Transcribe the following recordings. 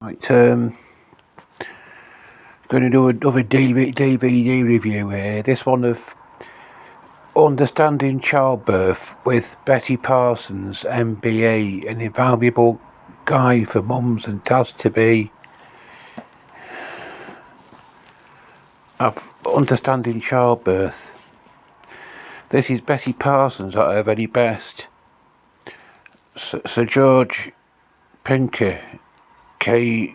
Right, going to do another DVD review here. This one of Understanding Childbirth with Betty Parsons, MBE, an invaluable guide for mums and dads to be. Of Understanding Childbirth. This is Betty Parsons at her very best. Sir George Pinker, KCVO,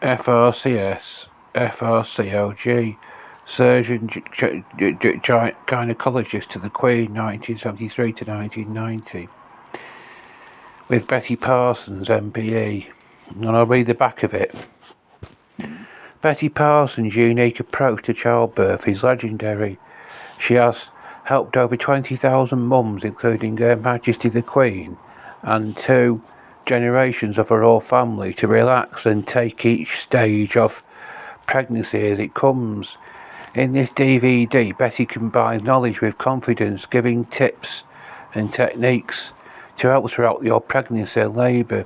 FRCS, FRCOG, Surgeon Gynecologist to the Queen, 1973 to 1990, with Betty Parsons, MBE. And I'll read the back of it. Betty Parsons' unique approach to childbirth is legendary. She has helped over 20,000 mums, including Her Majesty the Queen, and 2 generations of her royal family, to relax and take each stage of pregnancy as it comes. In this DVD, Betty combines knowledge with confidence, giving tips and techniques to help throughout your pregnancy and labour.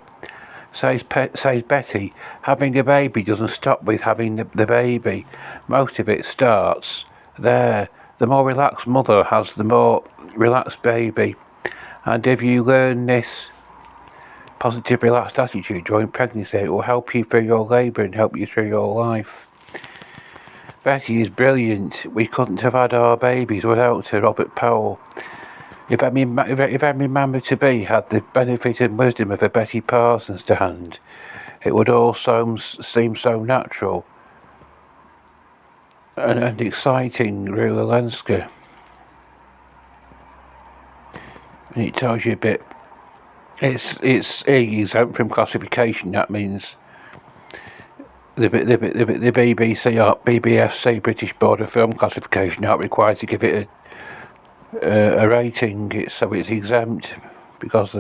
Says Betty, having a baby doesn't stop with having the baby. Most of it starts there. The more relaxed mother has, the more relaxed baby. And if you learn this positive, relaxed attitude during pregnancy, it will help you through your labour and help you through your life. Betty is brilliant. We couldn't have had our babies without her. Robert Powell. If every mamma-to-be had the benefit and wisdom of a Betty Parsons to hand, it would all seem so natural and exciting, Rula Lenska. And it tells you a bit. It's exempt from classification. That means the BBC or BBFC, British Board of Film Classification, aren't required to give it a rating. It's exempt because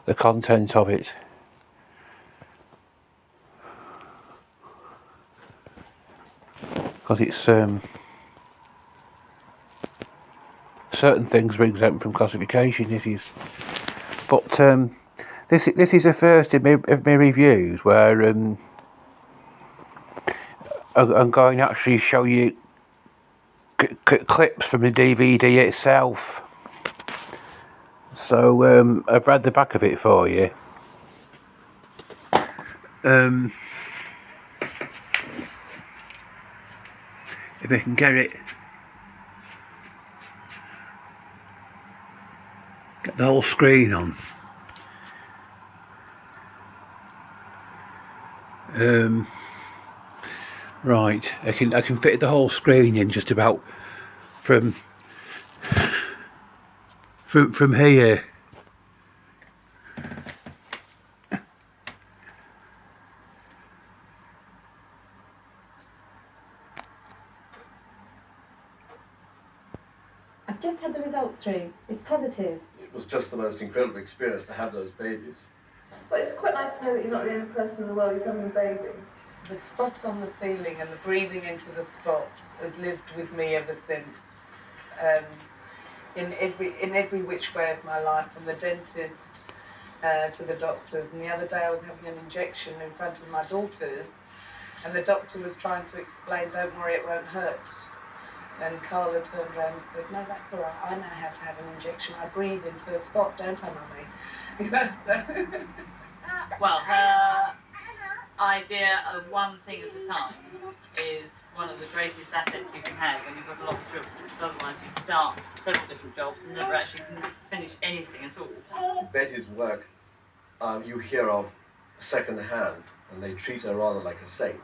the content of it. Because it's certain things are exempt from classification. But this is the first of my reviews where I'm going to actually show you clips from the DVD itself. So I've read the back of it for you. If I can get the whole screen on. Right, I can fit the whole screen in just about from here. I've just had the results through. It's positive. It was just the most incredible experience to have those babies. Well, it's quite nice to know that you're not the only person in the world who's having a baby. The spot on the ceiling and the breathing into the spots has lived with me ever since. In every which way of my life, from the dentist to the doctors. And the other day I was having an injection in front of my daughters, and the doctor was trying to explain, "Don't worry, it won't hurt." And Carla turned around and said, "No, that's all right. I know how to have an injection. I breathe into a spot, don't I, Mummy?" You know, so. Well, her idea of one thing at a time is one of the greatest assets you can have when you've got a lot of children, because otherwise you start several different jobs and never actually can finish anything at all. Betty's work, you hear of second hand, and they treat her rather like a saint.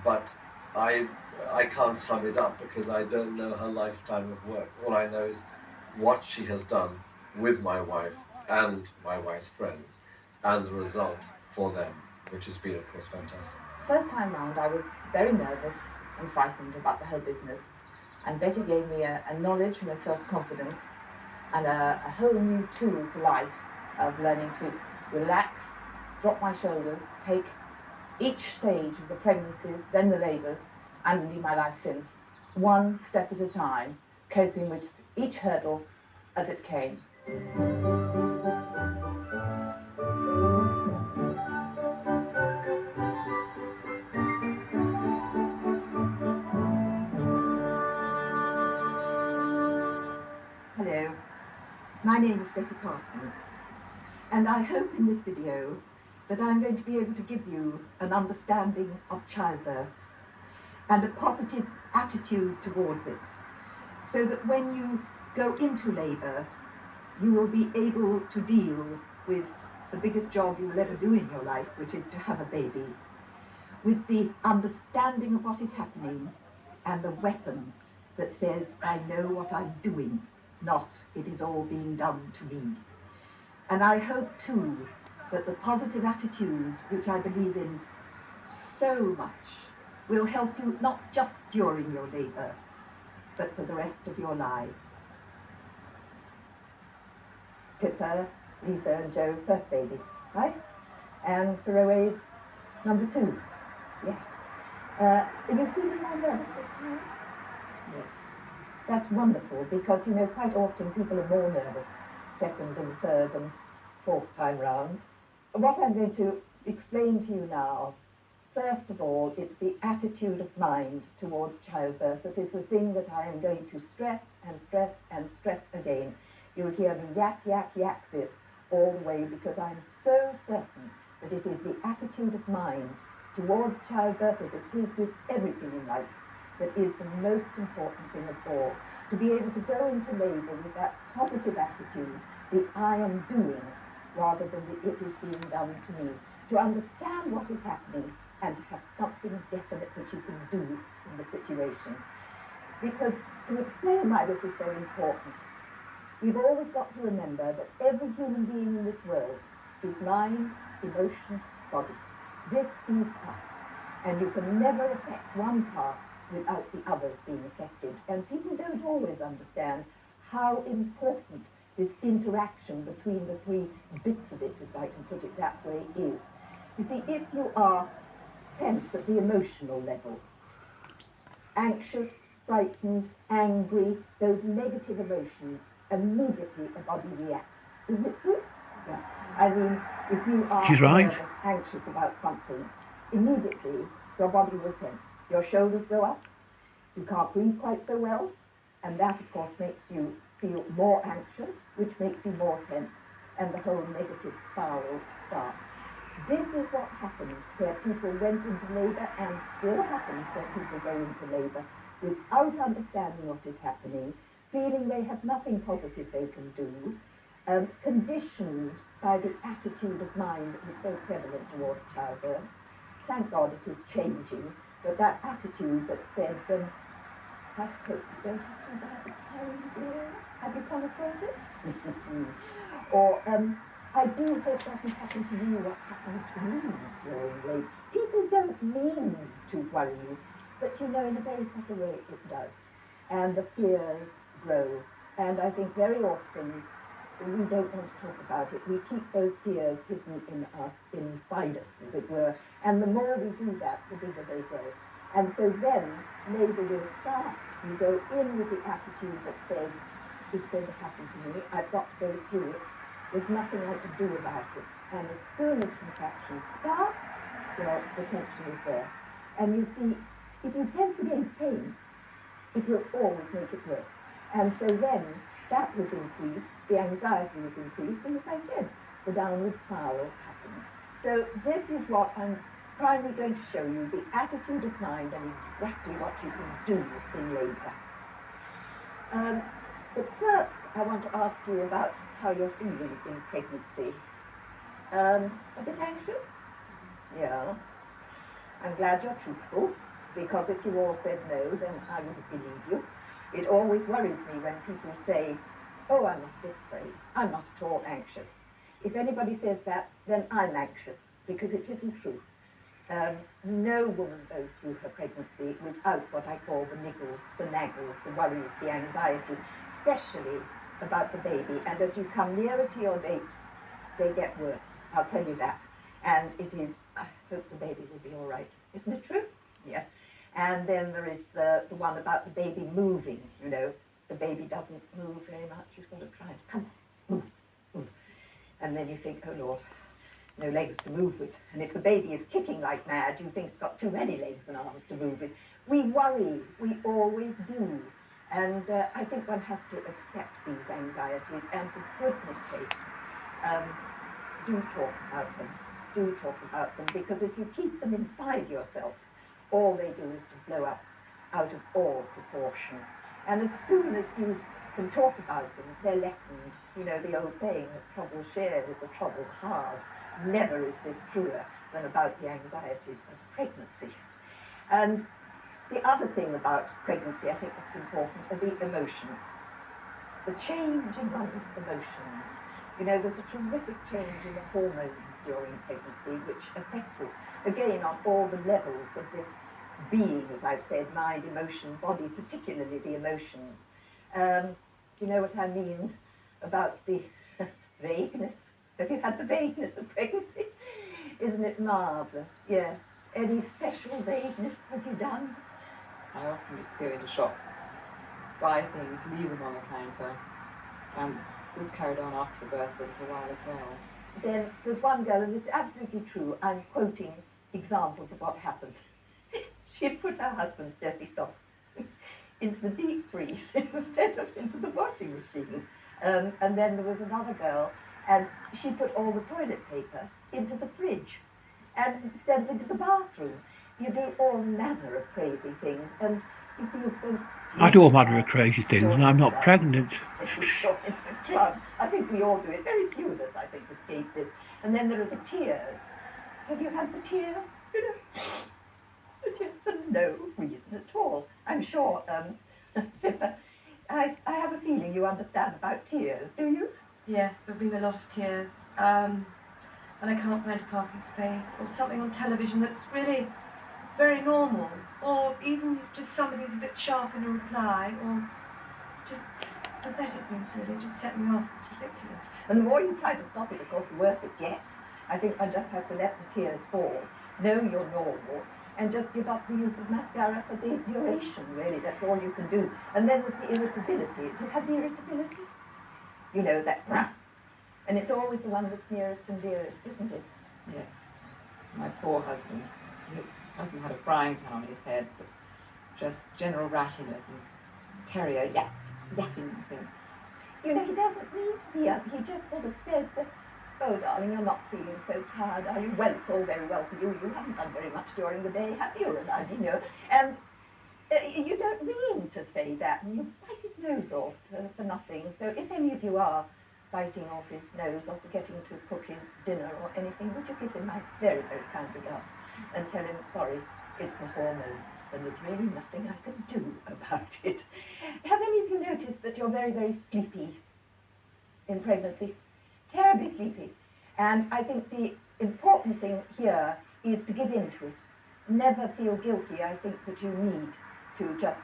But I can't sum it up because I don't know her lifetime of work. All I know is what she has done with my wife and my wife's friends, and the result for them, which has been, of course, fantastic. First time round, I was very nervous and frightened about the whole business, and Betty gave me a knowledge and a self-confidence and a whole new tool for life of learning to relax, drop my shoulders, take each stage of the pregnancies, then the labours, and indeed my life since, one step at a time, coping with each hurdle as it came. My name is Betty Parsons, and I hope in this video that I'm going to be able to give you an understanding of childbirth and a positive attitude towards it, so that when you go into labour, you will be able to deal with the biggest job you will ever do in your life, which is to have a baby, with the understanding of what is happening and the weapon that says, I know what I'm doing, not it is all being done to me. And I hope too that the positive attitude, which I believe in so much, will help you not just during your labour, but for the rest of your lives. Pippa, Lisa and Joe, first babies, right? And Feroe is number 2. Yes. Are you feeling more nervous this time? Yes. That's wonderful, because, you know, quite often people are more nervous second and third and fourth time rounds. What I'm going to explain to you now, first of all, it's the attitude of mind towards childbirth that is the thing that I am going to stress and stress and stress again. You'll hear me yak, yak, yak this all the way, because I'm so certain that it is the attitude of mind towards childbirth, as it is with everything in life, that is the most important thing of all. To be able to go into labour with that positive attitude, the I am doing, rather than the it is being done to me. To understand what is happening and have something definite that you can do in the situation. Because to explain why this is so important, we've always got to remember that every human being in this world is mind, emotion, body. This is us. And you can never affect one part without the others being affected. And people don't always understand how important this interaction between the 3 bits of it, if I can put it that way, is. You see, if you are tense at the emotional level, anxious, frightened, angry, those negative emotions, immediately the body reacts. Isn't it true? Yeah. I mean, if you are She's right. nervous, anxious about something, immediately your body will tense. Your shoulders go up, you can't breathe quite so well, and that, of course, makes you feel more anxious, which makes you more tense, and the whole negative spiral starts. This is what happened where people went into labour, and still happens where people go into labour, without understanding what is happening, feeling they have nothing positive they can do, conditioned by the attitude of mind that was so prevalent towards childbirth. Thank God it is changing, but that attitude that said, I hope you don't have too bad a time, dear. Have you come across it? Or, I do hope it doesn't happen to you what happened to me during labour. People don't mean to worry you, but you know, in a very subtle way it does. And the fears grow. And I think very often we don't want to talk about it. We keep those fears hidden in us, inside us, as it were. And the more we do that, the bigger they grow. And so then labour will start. You go in with the attitude that says, it's going to happen to me, I've got to go through it, there's nothing I can do about it. And as soon as contractions start, well, the tension is there. And you see, if you tense against pain, it will always make it worse. And so then that was increased, the anxiety was increased, and as I said, the downward spiral happens. So this is what I'm primarily going to show you, the attitude of mind and exactly what you can do in labour. But first, I want to ask you about how you're feeling in pregnancy. A bit anxious? Yeah. I'm glad you're truthful, because if you all said no, then I wouldn't believe you. It always worries me when people say, oh, I'm not a bit afraid, I'm not at all anxious. If anybody says that, then I'm anxious, because it isn't true. No woman goes through her pregnancy without what I call the niggles, the naggles, the worries, the anxieties, especially about the baby. And as you come nearer to your date, they get worse, I'll tell you that. And it is, I hope the baby will be all right. Isn't it true? Yes. And then there is the one about the baby moving, you know. The baby doesn't move very much. You sort of try and, come on, move, move. And then you think, oh Lord, no legs to move with. And if the baby is kicking like mad, you think it's got too many legs and arms to move with. We worry, we always do. And I think one has to accept these anxieties, and for goodness sakes, do talk about them. Do talk about them, because if you keep them inside yourself, all they do is to blow up out of all proportion. And as soon as you can talk about them, they're lessened. You know the old saying that trouble shared is a trouble halved. Never is this truer than about the anxieties of pregnancy. And the other thing about pregnancy, I think that's important, are the emotions. The change in one's emotions. You know, there's a terrific change in the hormones during pregnancy, which affects us, again, on all the levels of this being, as I've said, mind, emotion, body, particularly the emotions. Do you know what I mean about the vagueness? Have you had the vagueness of pregnancy? Isn't it marvellous? Yes. Any special vagueness have you done? I often used to go into shops, buy things, leave them on the counter, and this carried on after the birth for a little while as well. Then there's one girl, and it's absolutely true, I'm quoting examples of what happened. She had put her husband's dirty socks into the deep freeze instead of into the washing machine. And then there was another girl, and she put all the toilet paper into the fridge, and instead of into the bathroom. You do all manner of crazy things, and you feel so stupid. I do all manner of crazy things, and I'm not pregnant. I think we all do it. Very few of us, I think, escape this. And then there are the tears. Have you had the tears? You know, the tears for no reason at all. I'm sure, Pippa, I have a feeling you understand about tears, do you? Yes, there have been a lot of tears. And I can't find a parking space, or something on television that's really very normal, or even just somebody's a bit sharp in a reply, or just pathetic things really just set me off. It's ridiculous. And the more you try to stop it, of course, the worse it gets. I think one just has to let the tears fall, know you're normal, and just give up the use of mascara for the duration, really. That's all you can do. And then there's the irritability. Have you had the irritability? You know, that, and it's always the one that's nearest and dearest, isn't it? Yes. My poor husband, he hasn't had a frying pan on his head, but just general rattiness and terrier yapping thing. You know, he doesn't mean to be up. He just sort of says, oh, darling, you're not feeling so tired, are you? Well, it's all very well for you. You haven't done very much during the day, have you? And you know, and you don't mean to say that, and you bite his nose off for nothing. So if any of you are biting off his nose or forgetting to cook his dinner or anything, would you give him my very, very kind regards and tell him, sorry, it's the hormones, and there's really nothing I can do about it. Have any of you noticed that you're very, very sleepy in pregnancy? Terribly sleepy. And I think the important thing here is to give in to it. Never feel guilty. I think that you need to just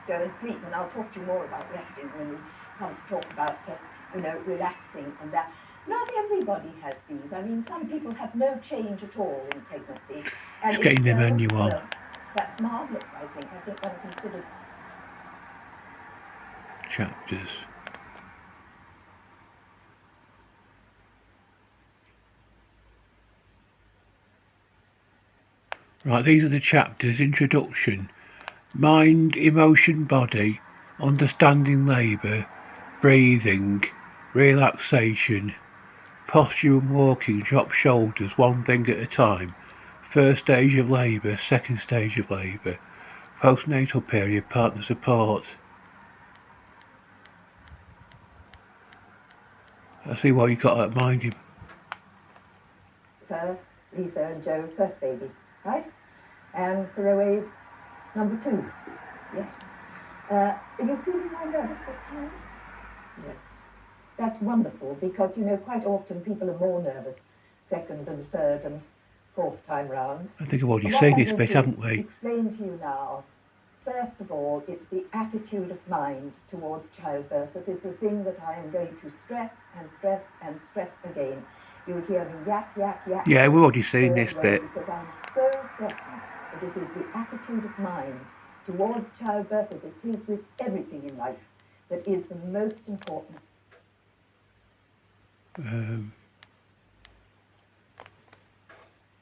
go and sleep. And I'll talk to you more about resting when we come to talk about, you know, relaxing and that. Not everybody has these. I mean, some people have no change at all in pregnancy. And Just getting the menu on. That's marvellous, I think. I think one considered Chapters. Right, these are the chapters. Introduction. Mind, emotion, body. Understanding labour. Breathing. Relaxation. Posture and walking. Drop shoulders one thing at a time. First stage of labour. Second stage of labour. Postnatal period. Partner support. I see why you got that mind. Lisa and Joe, first babies, right? And Faroe is number 2. Yes. Are you feeling more nervous this time? Yes. That's wonderful, because, you know, quite often people are more nervous second and third and fourth time rounds. I think I've already seen this bit, haven't we? Explain to you now. First of all, it's the attitude of mind towards childbirth that is the thing that I am going to stress and stress and stress again. You'll hear me yak, yak, yak. Yeah, we've already seen this bit. Because I'm so certain that it is the attitude of mind towards childbirth, as it is with everything in life, that is the most important.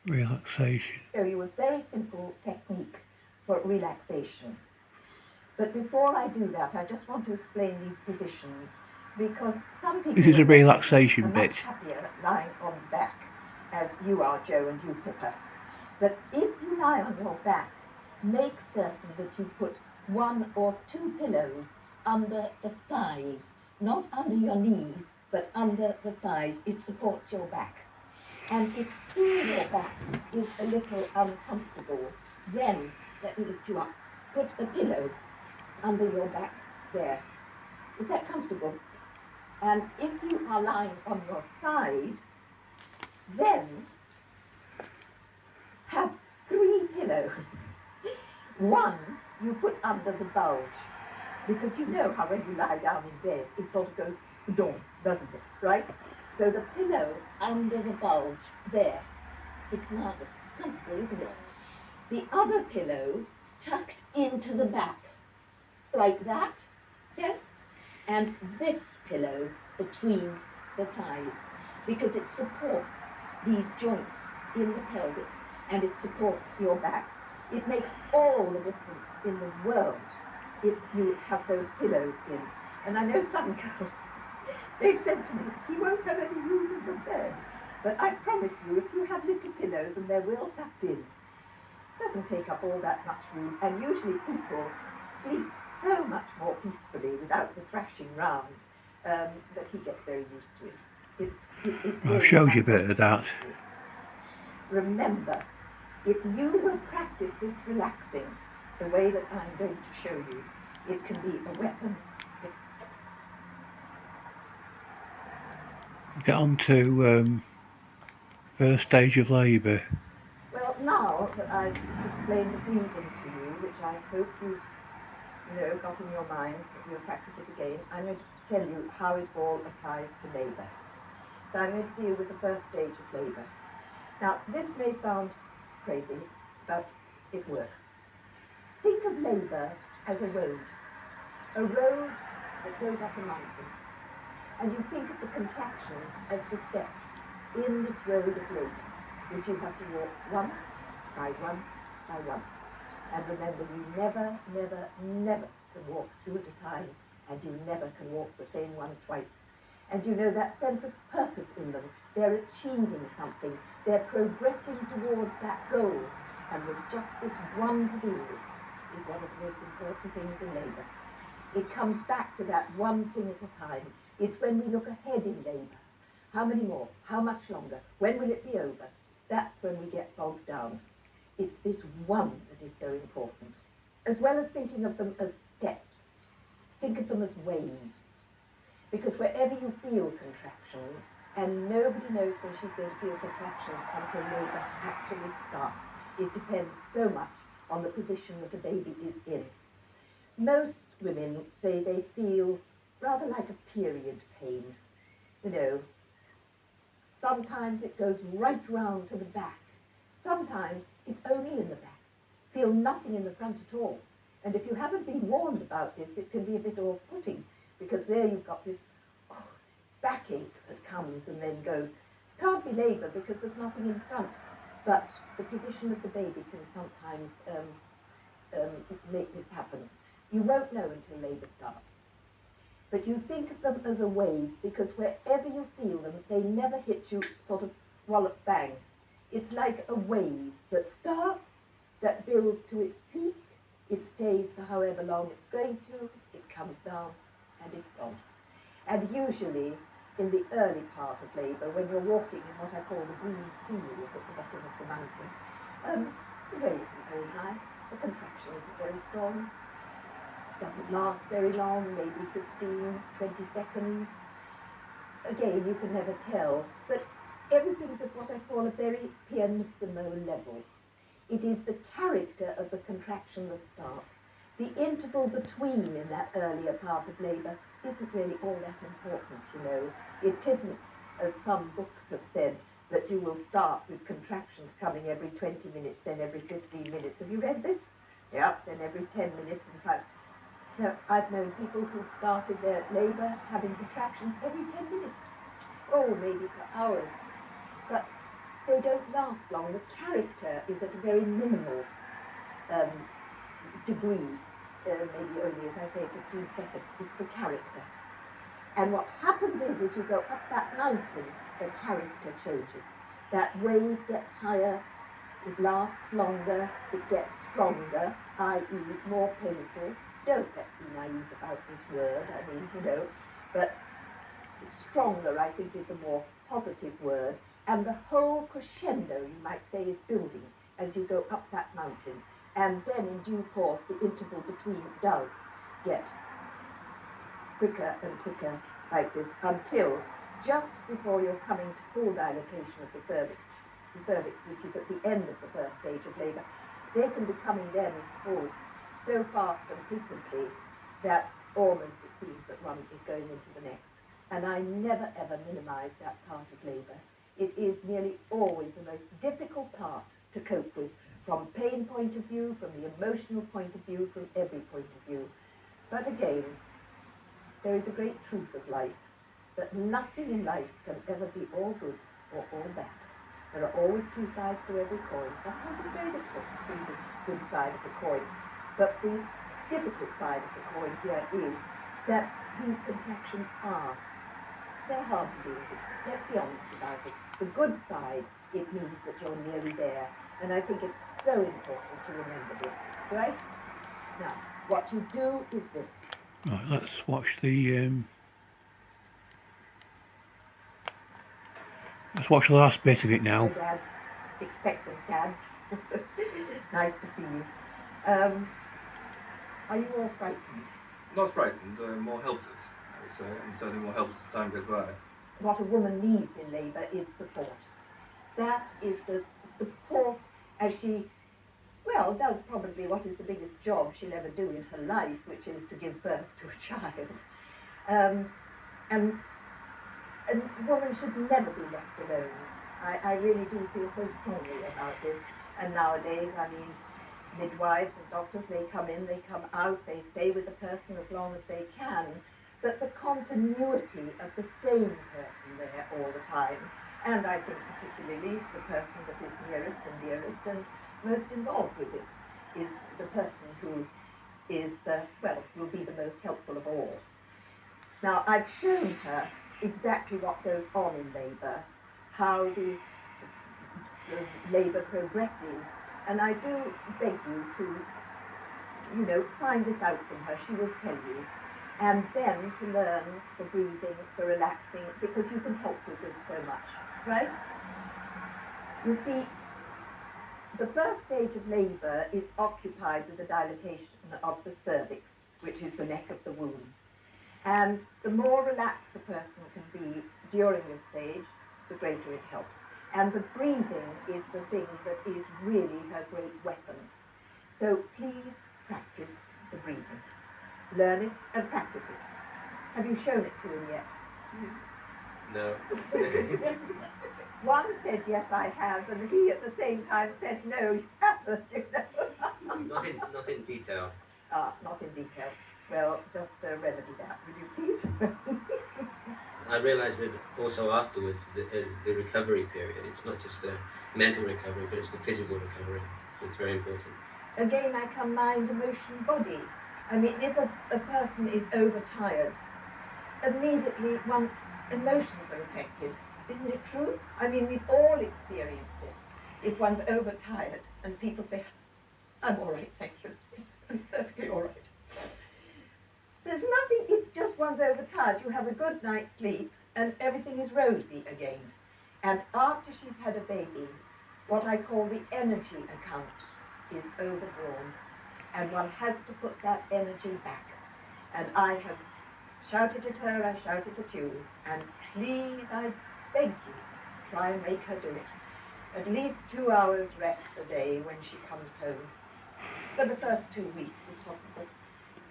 Relaxation. Show you a very simple technique for relaxation. But before I do that, I just want to explain these positions because some people This is a relaxation are bit. much happier lying on the back, as you are, Joe, and you, Pippa. But if you lie on your back, make certain that you put 1 or 2 pillows under the thighs, not under your knees, but under the thighs. It supports your back. And if still your back is a little uncomfortable, then let me lift you up. Put a pillow under your back there. Is that comfortable? And if you are lying on your side, then have 3 pillows. 1 you put under the bulge, because you know how when you lie down in bed, it sort of goes dong, doesn't it, right? So the pillow under the bulge there, it's marvelous, it's comfortable, isn't it? The other pillow tucked into the back, like that, yes? And this pillow between the thighs, because it supports these joints in the pelvis and it supports your back. It makes all the difference in the world if you have those pillows in. And I know some girls, they've said to me, he won't have any room in the bed. But I promise you, if you have little pillows and they're well tucked in, it doesn't take up all that much room. And usually people sleep so much more peacefully without the thrashing round that he gets very used to it. It Well, really shows you a bit of that. Remember, if you will practice this relaxing the way that I'm going to show you, it can be a weapon. Get on to first stage of labour. Well, now that I've explained the breathing to you, which I hope you've got in your minds, but we'll practice it again, I'm going to tell you how it all applies to labour. So I'm going to deal with the first stage of labour. Now, this may sound crazy, but it works. Think of labour as a road that goes up a mountain. And you think of the contractions as the steps in this road of labour, which you have to walk one by one by one. And remember, you never, never, never can walk 2 at a time, and you never can walk the same one twice. And you know that sense of purpose in them. They're achieving something. They're progressing towards that goal. And there's just this one to deal with is one of the most important things in labour. It comes back to that one thing at a time. It's when we look ahead in labour. How many more? How much longer? When will it be over? That's when we get bogged down. It's this one that is so important. As well as thinking of them as steps, think of them as waves. Because wherever you feel contractions, and nobody knows when she's going to feel contractions until labour actually starts. It depends so much on the position that a baby is in. Most women say they feel rather like a period pain. Sometimes it goes right round to the back. Sometimes it's only in the back. Feel nothing in the front at all. And if you haven't been warned about this, it can be a bit off-putting, because there you've got this backache that comes and then goes. Can't be labour because there's nothing in front, but the position of the baby can sometimes make this happen. You won't know until labour starts. But you think of them as a wave, because wherever you feel them, they never hit you sort of wallop bang. It's like a wave that starts, that builds to its peak, it stays for however long it's going to, it comes down, and it's gone. And usually, in the early part of labour, when you're walking in what I call the green fields at the bottom of the mountain, the wave isn't very high, the contraction isn't very strong, doesn't last very long, maybe 15, 20 seconds. Again, you can never tell, but everything's at what I call a very pianissimo level. It is the character of the contraction that starts. The interval between in that earlier part of labour isn't really all that important, It isn't, as some books have said, that you will start with contractions coming every 20 minutes, then every 15 minutes. Have you read this? Yeah, then every 10 minutes and 5. No, I've known people who've started their labour having contractions every 10 minutes. Oh, maybe for hours. But they don't last long. The character is at a very minimal degree. maybe only, as I say, 15 seconds. It's the character. And what happens is you go up that mountain, the character changes. That wave gets higher, it lasts longer, it gets stronger, i.e. more painful. Don't let's be naive about this word, I mean, but stronger, I think, is a more positive word. And the whole crescendo, you might say, is building as you go up that mountain. And then in due course, the interval between does get quicker and quicker like this until just before you're coming to full dilatation of the cervix, which is at the end of the first stage of labour. They can be coming then so fast and frequently that almost it seems that one is going into the next. And I never ever minimise that part of labour. It is nearly always the most difficult part to cope with, from pain point of view, from the emotional point of view, from every point of view. But again, there is a great truth of life, that nothing in life can ever be all good or all bad. There are always two sides to every coin. Sometimes it's very difficult to see the good side of the coin. But the difficult side of the coin here is that these contractions they're hard to deal with. Let's be honest about it. The good side, it means that you're nearly there. And I think it's so important to remember this, right? Now, what you do is this. Right, let's watch the last bit of it now. So dads, expectant dads. Nice to see you. Are you all frightened? Not frightened, more helpless, I would say, and certainly more helpless as time goes by. What a woman needs in labour is support. That is the support as she, does probably what is the biggest job she'll ever do in her life, which is to give birth to a child. And a woman should never be left alone. I really do feel so strongly about this. And nowadays, I mean, midwives and doctors, they come in, they come out, they stay with the person as long as they can. But the continuity of the same person there all the time, and I think particularly the person that is nearest and dearest and most involved with this, is the person who is, will be the most helpful of all. Now, I've shown her exactly what goes on in labour, how the labour progresses, and I do beg you to, find this out from her. She will tell you. And then to learn the breathing, the relaxing, because you can help with this so much, right? You see, the first stage of labour is occupied with the dilatation of the cervix, which is the neck of the womb. And the more relaxed a person can be during this stage, the greater it helps. And the breathing is the thing that is really her great weapon. So please practice the breathing. Learn it and practice it. Have you shown it to him yet? No. One said, yes, I have, and he at the same time said, no, you haven't, Not in detail. Not in detail. Well, just remedy that, would you please? I realised that also afterwards, the recovery period, it's not just the mental recovery, but it's the physical recovery. It's very important. Again, I come mind, emotion, body. I mean, if a person is overtired, immediately one's emotions are affected. Isn't it true? I mean, we've all experienced this. If one's overtired and people say, I'm all right, thank you. I'm perfectly all right. There's nothing, it's just one's overtired. You have a good night's sleep and everything is rosy again. And after she's had a baby, what I call the energy account is overdrawn. And one has to put that energy back. And I have shouted at her, I've shouted at you, and please, I beg you, try and make her do it. At least 2 hours rest a day when she comes home. For the first 2 weeks, if possible.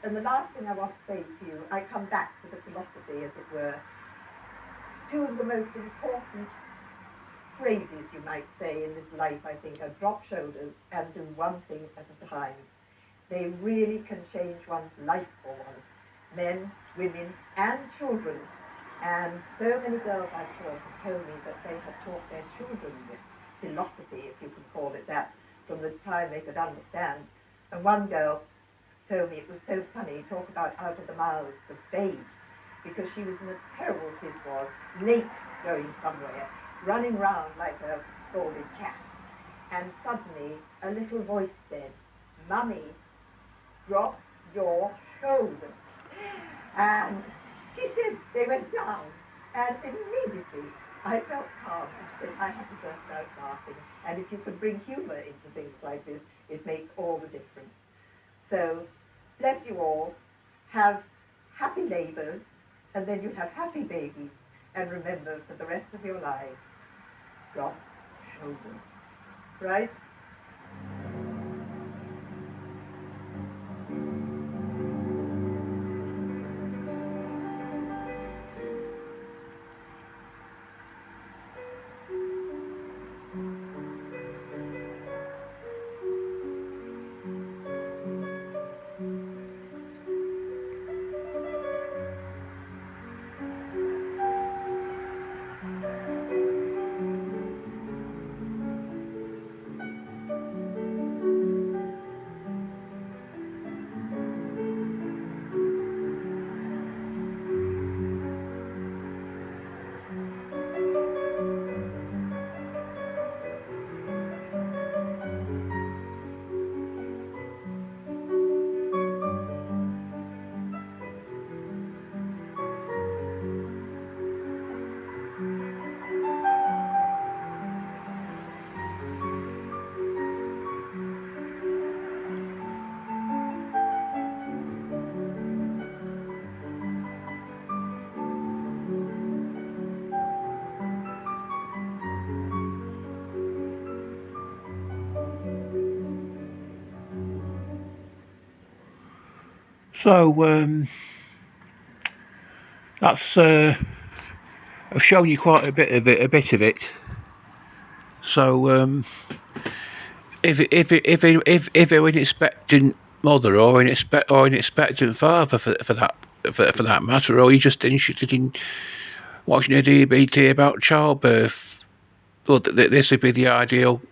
And the last thing I want to say to you, I come back to the philosophy, as it were. Two of the most important phrases, you might say, in this life, I think, are drop shoulders and do one thing at a time. They really can change one's life for one. Men, women, and children. And so many girls I've taught have told me that they have taught their children this philosophy, if you can call it that, from the time they could understand. And one girl told me it was so funny, talk about out of the mouths of babes, because she was in a terrible was, late going somewhere, running round like a scalded cat, and suddenly a little voice said, "Mummy, drop your shoulders." And she said they went down, and immediately I felt calm and said I had to burst out laughing. And if you could bring humour into things like this, it makes all the difference. So, bless you all. Have happy labours, and then you have happy babies. And remember, for the rest of your lives, drop shoulders. Right? So, that's, I've shown you quite a bit of it. So, if you're an expectant mother or an expectant father for that matter, or you're just interested in watching a DVD about childbirth, well, this would be the ideal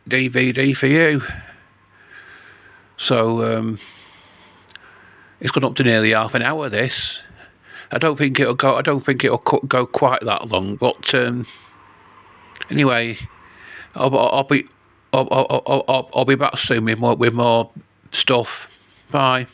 DVD for you. So, it's gone up to nearly half an hour. This, I don't think it'll go quite that long. But anyway, I'll be back soon with more stuff. Bye.